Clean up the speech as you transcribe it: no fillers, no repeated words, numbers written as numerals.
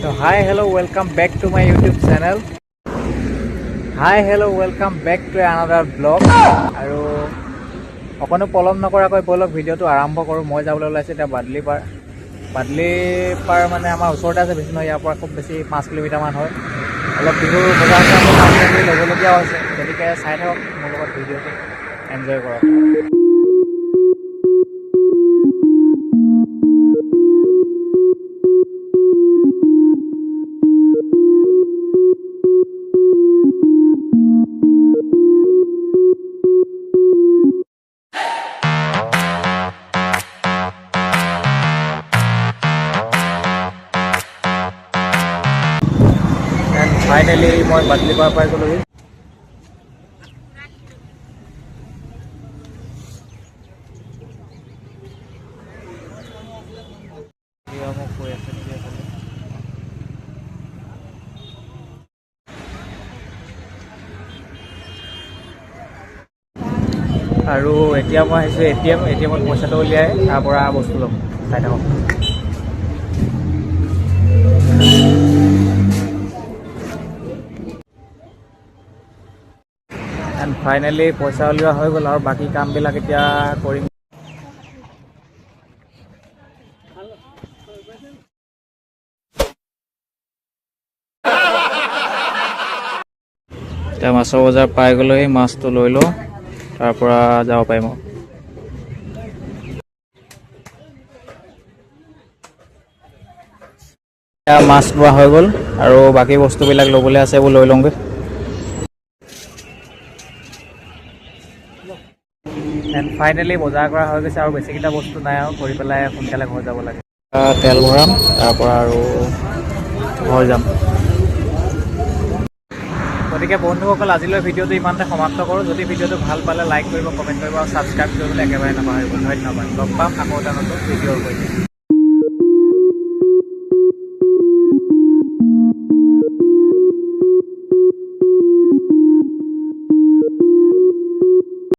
So hi, hello, welcome back to my YouTube channel. Hi, hello, welcome back to another vlog. আৰু অকনো পলম নকৰাকৈ বলক ভিডিঅ'টো আৰম্ভ কৰোঁ। মই যাবলৈ ওলাইছোঁ এতিয়া বাদলি পাৰ মানে আমাৰ ওচৰতে আছে, বেছি নহয়, ইয়াৰ পৰা খুব বেছি 5 কিলোমিটাৰমান হয়। অলপ বিহুৰ বজাৰ ল'বলগীয়াও আছে, গতিকে চাই থাকক মোৰ লগত ভিডিঅ'টো, এনজয় কৰক। ফাইনেলি মই বাদলি পাৰ পাই গ'লোহি। আৰু এতিয়া মই আহিছোঁ এটিএমত পইচাটো উলিয়াই তাৰ পৰা বস্তু ল'ম, চাই থাকক। এণ্ড ফাইনেলি পইচা উলিওৱা হৈ গ'ল আৰু বাকী কামবিলাক এতিয়া কৰিম। এতিয়া মাছৰ বজাৰ পাই গ'লোহি, মাছটো লৈ লওঁ, তাৰ পৰা যাব পাৰিম আৰু। এতিয়া মাছ লোৱা হৈ গ'ল আৰু বাকী বস্তুবিলাক ল'বলৈ আছে, এইবোৰ লৈ লওঁগৈ। এণ্ড ফাইনেলি বজাৰ কৰা হৈ গৈছে আৰু বেছিকেইটা বস্তু নাই আৰু, কৰি পেলাই সোনকালে ঘৰ যাব লাগে। তেল ভৰাম, তাৰ পৰা আৰু ঘৰ যাম। গতিকে বন্ধুসকল, আজিলৈ ভিডিঅ'টো ইমানতে সমাপ্ত কৰোঁ। যদি ভিডিঅ'টো ভাল পালে লাইক কৰিব, কমেণ্ট কৰিব আৰু ছাবস্ক্ৰাইব কৰিবলৈ একেবাৰে নাপাহৰিব। ধন্যবাদ। লগ পাম আকৌ এটা নতুন ভিডিঅ'ৰ সৈতে।